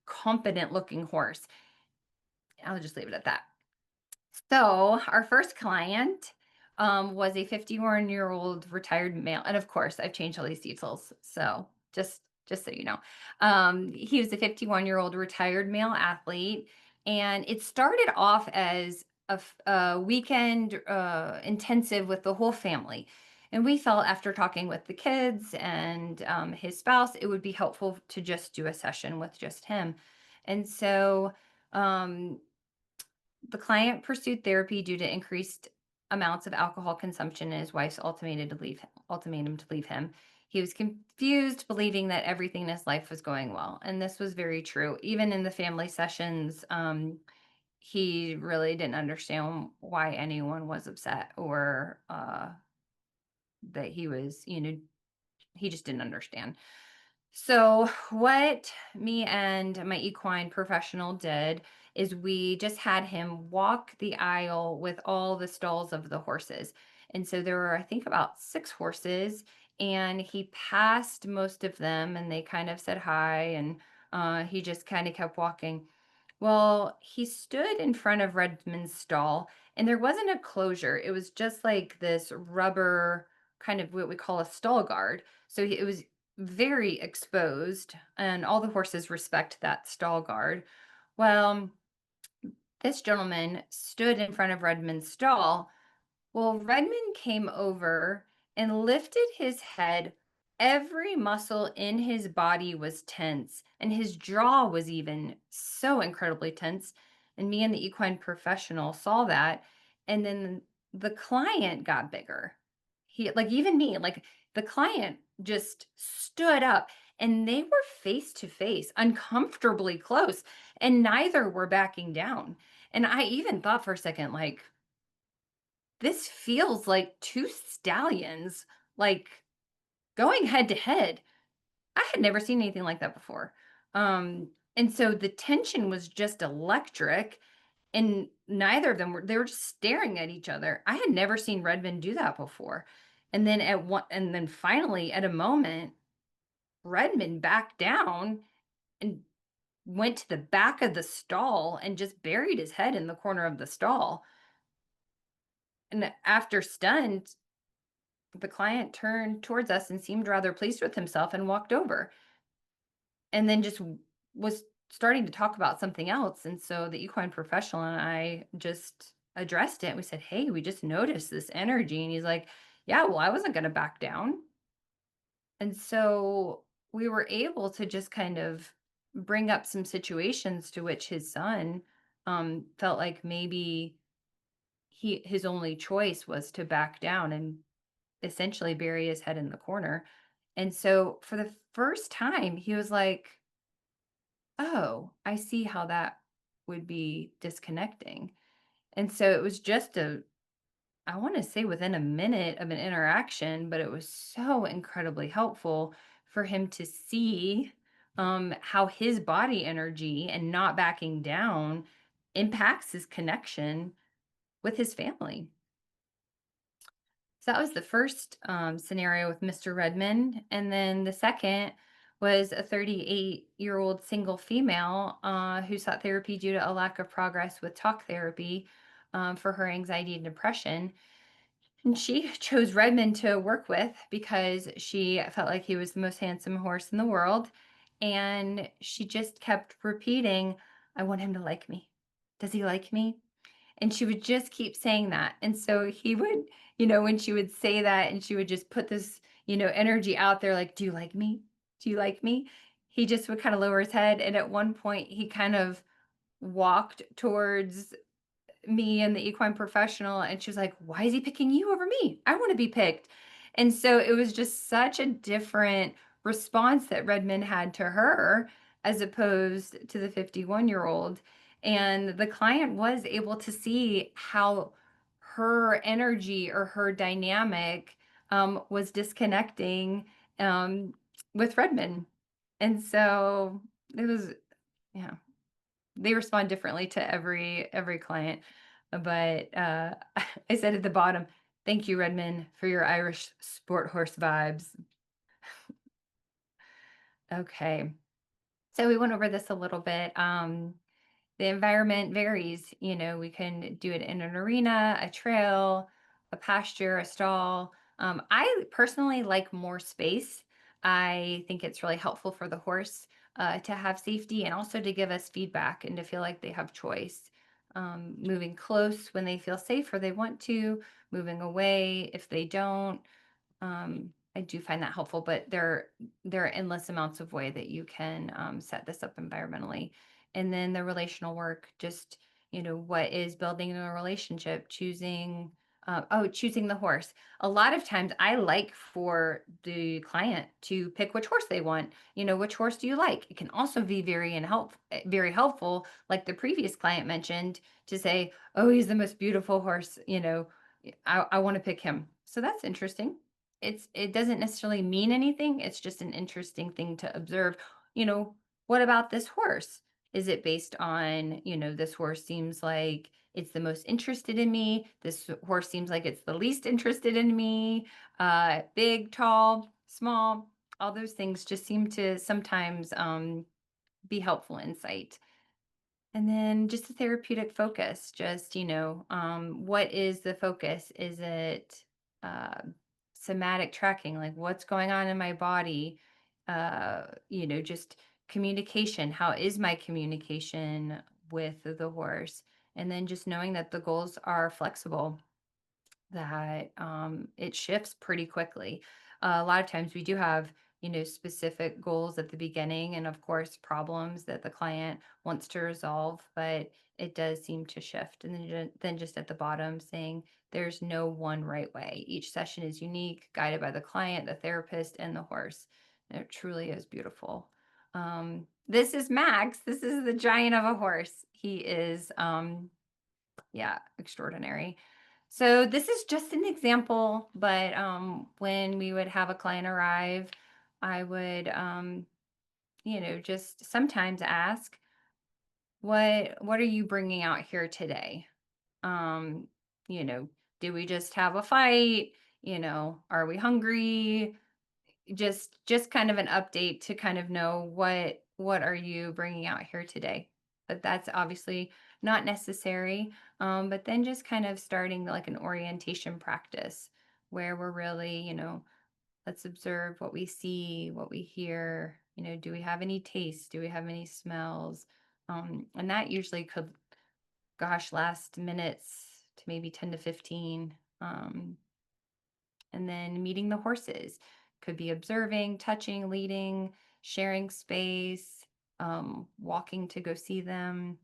competent looking horse. I'll just leave it at that. So our first client was a 51-year-old retired male, and of course, I've changed all these details. So just so you know, he was a 51-year-old retired male athlete, and it started off as a weekend intensive with the whole family. And we felt after talking with the kids and his spouse, it would be helpful to just do a session with just him. And so um, the client pursued therapy due to increased amounts of alcohol consumption and his wife's ultimatum to leave him. He was confused, believing that everything in his life was going well. And this was very true. Even in the family sessions, he really didn't understand why anyone was upset or that he just didn't understand. So, what me and my equine professional did is we just had him walk the aisle with all the stalls of the horses. And so there were, I think, about 6 horses, and he passed most of them, and they kind of said hi, and he just kind of kept walking. Well, he stood in front of Redmond's stall, and there wasn't a closure. It was just like this rubber. kind of what we call a stall guard. So it was very exposed, and all the horses respect that stall guard. Well, this gentleman stood in front of Redmond's stall. Well, Redmond came over and lifted his head. Every muscle in his body was tense, and his jaw was even so incredibly tense. And me and the equine professional saw that. And then the client got bigger. He, like, even me, like, the client just stood up, and they were face to face, uncomfortably close, and neither were backing down. And I even thought for a second, like, this feels like 2 stallions, like, going head to head. I had never seen anything like that before. And so the tension was just electric, and neither of them they were just staring at each other. I had never seen Redmond do that before. And then finally, at a moment, Redmond backed down and went to the back of the stall and just buried his head in the corner of the stall. And after stunned, the client turned towards us and seemed rather pleased with himself and walked over, and then just was starting to talk about something else. And so the equine professional and I just addressed it. We said, "Hey, we just noticed this energy." And he's like, "Yeah, well, I wasn't going to back down." And so we were able to just kind of bring up some situations to which his son felt like maybe his only choice was to back down and essentially bury his head in the corner. And so for the first time, he was like, "Oh, I see how that would be disconnecting." And so it was just I want to say within a minute of an interaction, but it was so incredibly helpful for him to see how his body energy and not backing down impacts his connection with his family. So that was the first scenario with Mr. Redmond. And then the second was a 38-year-old single female who sought therapy due to a lack of progress with talk therapy for her anxiety and depression. And she chose Redmond to work with because she felt like he was the most handsome horse in the world. And she just kept repeating, "I want him to like me. Does he like me?" And she would just keep saying that. And so he would, when she would say that and she would just put this, energy out there like, "Do you like me? Do you like me?" He just would kind of lower his head. And at one point, he kind of walked towards me and the equine professional, and she was like, "Why is he picking you over me? I want to be picked." And so it was just such a different response that Redmond had to her as opposed to the 51-year-old. And the client was able to see how her energy or her dynamic was disconnecting um, with Redmond. And so it was, yeah, they respond differently to every client. But I said at the bottom, "Thank you, Redmond, for your Irish sport horse vibes." Okay. So we went over this a little bit. The environment varies. We can do it in an arena, a trail, a pasture, a stall. I personally like more space. I think it's really helpful for the horse to have safety and also to give us feedback and to feel like they have choice. Moving close when they feel safe or they want to, moving away if they don't. I do find that helpful, but there are endless amounts of way that you can set this up environmentally. And then the relational work, just what is building a relationship, choosing the horse. A lot of times, I like for the client to pick which horse they want. Which horse do you like? It can also be very helpful, like the previous client mentioned, to say, "Oh, he's the most beautiful horse. I want to pick him." So that's interesting. It doesn't necessarily mean anything. It's just an interesting thing to observe. What about this horse? Is it based on, this horse seems like it's the most interested in me. This horse seems like it's the least interested in me. Big, tall, small, all those things just seem to sometimes be helpful insight. And then just a therapeutic focus, just, what is the focus? Is it uh, somatic tracking, like what's going on in my body, just communication. How is my communication with the horse? And then just knowing that the goals are flexible, that it shifts pretty quickly. A lot of times we do have, specific goals at the beginning, and of course, problems that the client wants to resolve, but it does seem to shift. And then just at the bottom saying there's no one right way. Each session is unique, guided by the client, the therapist, and the horse. And it truly is beautiful. This is Max. This is the giant of a horse. He is, yeah, extraordinary. So this is just an example, but when we would have a client arrive, I would, just sometimes ask, what are you bringing out here today? Um, you know, do we just have a fight? Are we hungry? Just kind of an update to kind of know what are you bringing out here today. But that's obviously not necessary. But then just kind of starting like an orientation practice where we're really, let's observe what we see, what we hear. Do we have any tastes? Do we have any smells? And that usually could, gosh, last minutes to maybe 10 to 15. And then meeting the horses could be observing, touching, leading, sharing space, walking to go see them.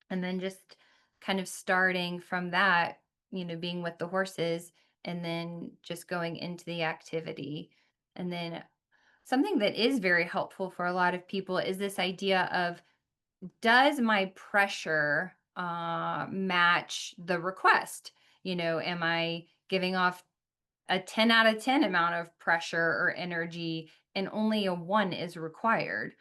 And then just kind of starting from that, being with the horses and then just going into the activity. And then something that is very helpful for a lot of people is this idea of, does my pressure match the request? Am I giving off a 10 out of 10 amount of pressure or energy and only a 1 is required?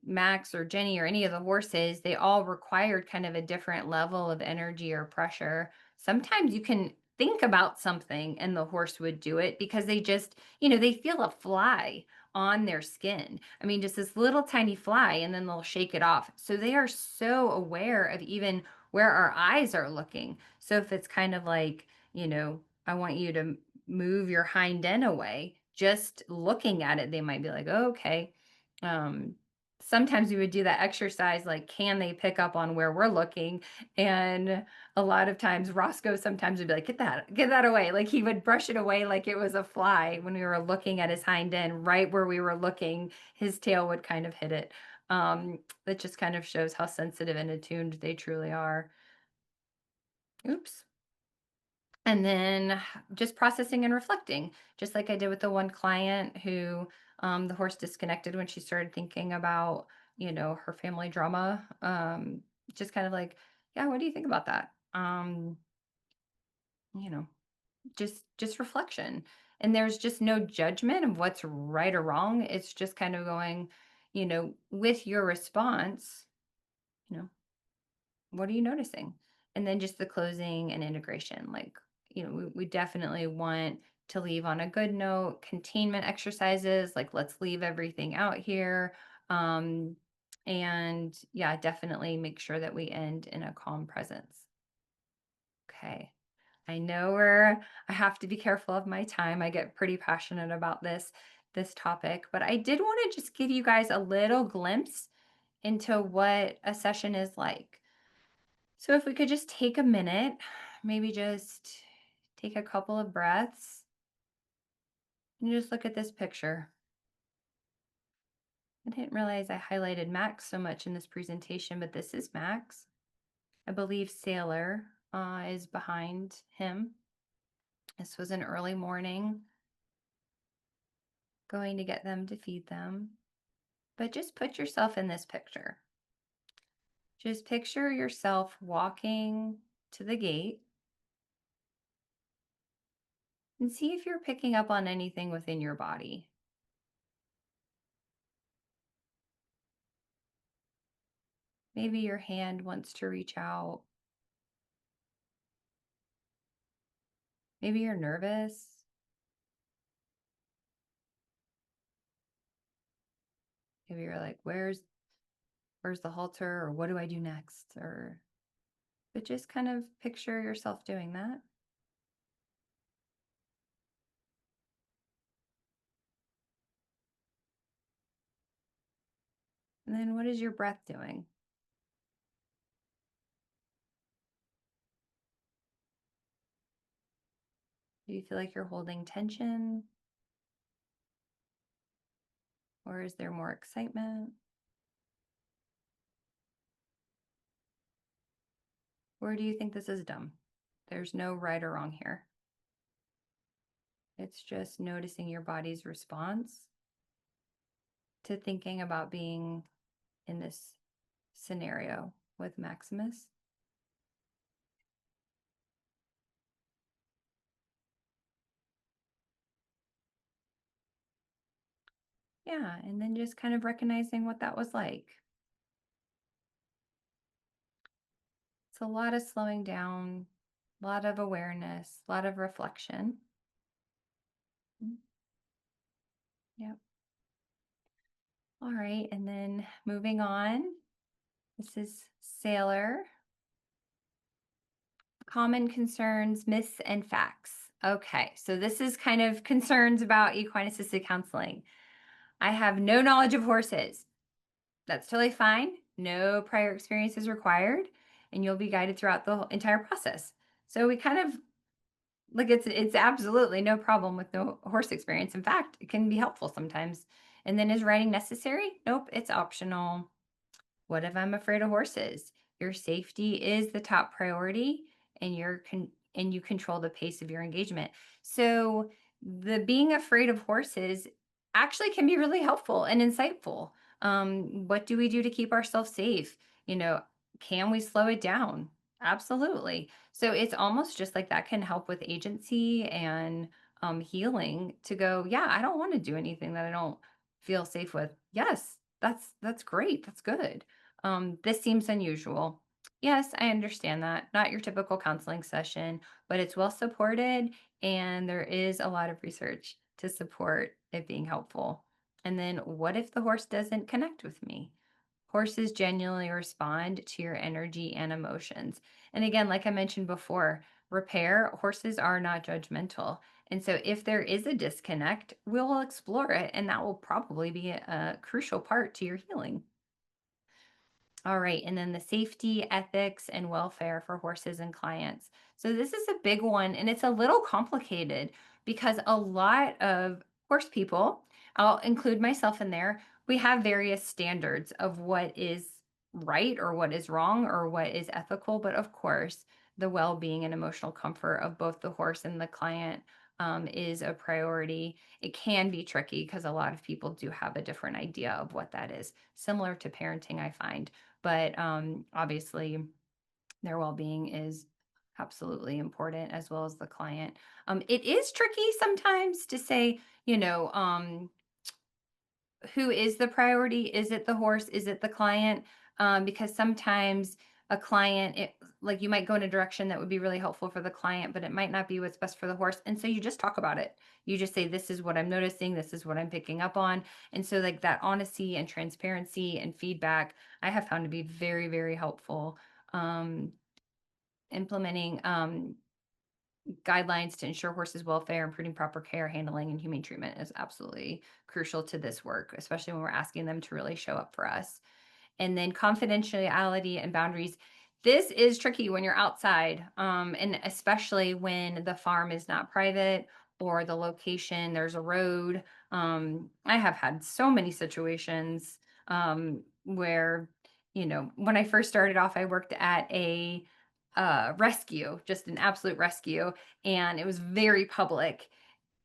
Max or Jenny or any of the horses, they all required kind of a different level of energy or pressure. Sometimes you can think about something and the horse would do it because they just, they feel a fly on their skin. I mean, just this little tiny fly, and then they'll shake it off. So they are so aware of even where our eyes are looking. So if it's kind of like, I want you to move your hind end away, just looking at it, they might be like, oh, okay. um, Sometimes we would do that exercise, like, can they pick up on where we're looking? And a lot of times Roscoe sometimes would be like, get that away. Like he would brush it away like it was a fly when we were looking at his hind end, right where we were looking, his tail would kind of hit it. That just kind of shows how sensitive and attuned they truly are. Oops. And then just processing and reflecting, just like I did with the one client who, the horse disconnected when she started thinking about, her family drama. Just kind of like, yeah, what do you think about that? You know, just reflection. And there's just no judgment of what's right or wrong. It's just kind of going, with your response, you know, what are you noticing? And then just the closing and integration. Like, we definitely want to leave on a good note. Containment exercises, like, let's leave everything out here. Um, and yeah, definitely make sure that we end in a calm presence. Okay. I know I have to be careful of my time. I get pretty passionate about this topic, but I did want to just give you guys a little glimpse into what a session is like. So if we could just take a minute, maybe just take a couple of breaths and just look at this picture. I didn't realize I highlighted Max so much in this presentation, but this is Max. I believe Sailor is behind him. This was an early morning, going to get them to feed them. But just put yourself in this picture. Just picture yourself walking to the gate and see if you're picking up on anything within your body. Maybe your hand wants to reach out. Maybe you're nervous. Maybe you're like, where's the halter, or what do I do next? But just kind of picture yourself doing that. And then what is your breath doing? Do you feel like you're holding tension, or is there more excitement? Or do you think this is dumb? There's no right or wrong here. It's just noticing your body's response to thinking about being in this scenario with Maximus. Yeah, and then just kind of recognizing what that was like. It's a lot of slowing down, a lot of awareness, a lot of reflection. Mm, yep. All right, and then moving on. This is Sailor. Common concerns, myths, and facts. Okay, so this is kind of concerns about equine assisted counseling. I have no knowledge of horses. That's totally fine. No prior experience is required, and you'll be guided throughout the entire process. So we kind of like it's absolutely no problem with no horse experience. In fact, it can be helpful sometimes. And then is riding necessary? Nope, it's optional. What if I'm afraid of horses? Your safety is the top priority, and and you control the pace of your engagement. So the being afraid of horses actually can be really helpful and insightful. What do we do to keep ourselves safe? You know, can we slow it down? Absolutely. So it's almost just like that can help with agency and healing to go, yeah, I don't want to do anything that I don't feel safe with. Yes, that's great. That's good. This seems unusual. Yes, I understand that. Not your typical counseling session, but it's well supported and there is a lot of research to support it being helpful. And then what if the horse doesn't connect with me? Horses genuinely respond to your energy and emotions. And again, like I mentioned before, repair, horses are not judgmental. And so if there is a disconnect, we'll explore it, and that will probably be a crucial part to your healing. All right, and then the safety, ethics, and welfare for horses and clients. So this is a big one, and it's a little complicated because a lot of horse people, I'll include myself in there, we have various standards of what is right or what is wrong or what is ethical. But of course, the well-being and emotional comfort of both the horse and the client is a priority. It can be tricky because a lot of people do have a different idea of what that is, similar to parenting, I find. But obviously, their well-being is absolutely important as well as the client. It is tricky sometimes to say, who is the priority? Is it the horse? Is it the client? Because sometimes a client, like you might go in a direction that would be really helpful for the client, but it might not be what's best for the horse. And so you just talk about it. You just say, this is what I'm noticing. This is what I'm picking up on. And so, like that honesty and transparency and feedback, I have found to be very, very helpful. Um, Implementing guidelines to ensure horses' welfare, including proper care, handling, and humane treatment, is absolutely crucial to this work, especially when we're asking them to really show up for us. And then confidentiality and boundaries. This is tricky when you're outside, and especially when the farm is not private or the location, there's a road. I have had so many situations where, when I first started off, I worked at a rescue, just an absolute rescue, and it was very public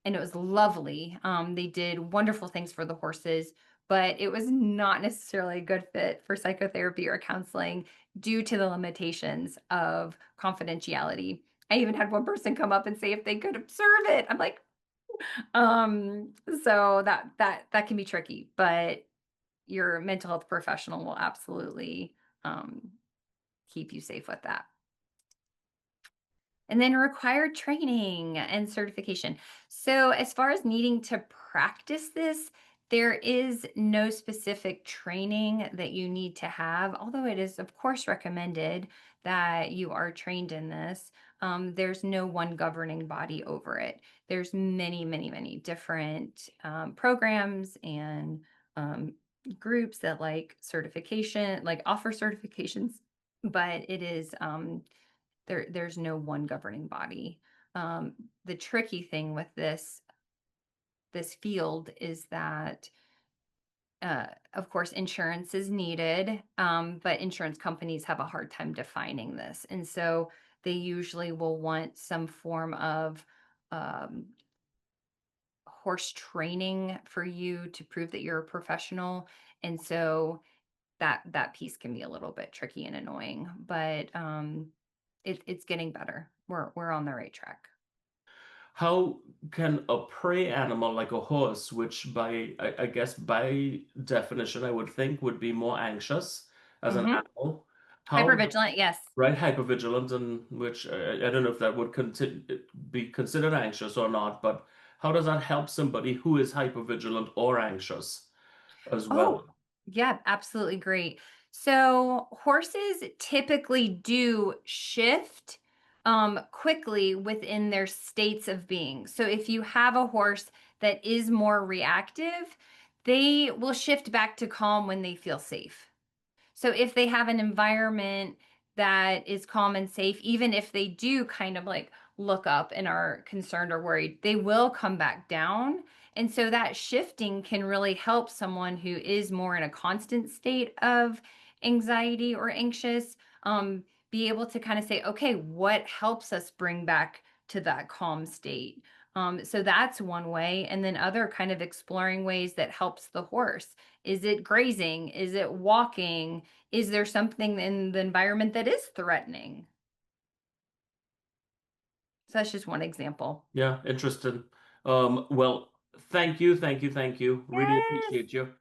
and it was lovely. They did wonderful things for the horses, but it was not necessarily a good fit for psychotherapy or counseling due to the limitations of confidentiality. I even had one person come up and say if they could observe it. I'm like, um, so that can be tricky, but your mental health professional will absolutely um, keep you safe with that. And then required training and certification. So, as far as needing to practice this, there is no specific training that you need to have, although it is, of course, recommended that you are trained in this. There's no one governing body over it. There's many, many, many different programs and groups that like certification, like offer certifications, but it is there's no one governing body. The tricky thing with this field is that of course, insurance is needed, but insurance companies have a hard time defining this. And so they usually will want some form of um, horse training for you to prove that you're a professional. And so that piece can be a little bit tricky and annoying, but it's getting better. We're on the right track. How can a prey animal like a horse, which I guess by definition I would think would be more anxious as an Hmm. animal, how, Hypervigilant, yes. right, hypervigilant, and which I don't know if that would be considered anxious or not, but how does that help somebody who is hypervigilant or anxious as Oh, well? yeah, absolutely great. So horses typically do shift quickly within their states of being. So if you have a horse that is more reactive, they will shift back to calm when they feel safe. So if they have an environment that is calm and safe, even if they do kind of like look up and are concerned or worried, they will come back down. And so that shifting can really help someone who is more in a constant state of anxiety or anxious, be able to kind of say, okay, what helps us bring back to that calm state? So that's one way. And then other kind of exploring ways that helps the horse. Is it grazing? Is it walking? Is there something in the environment that is threatening? So that's just one example. Yeah, interesting. Well, thank you, thank you, thank you. Really Yes. appreciate you.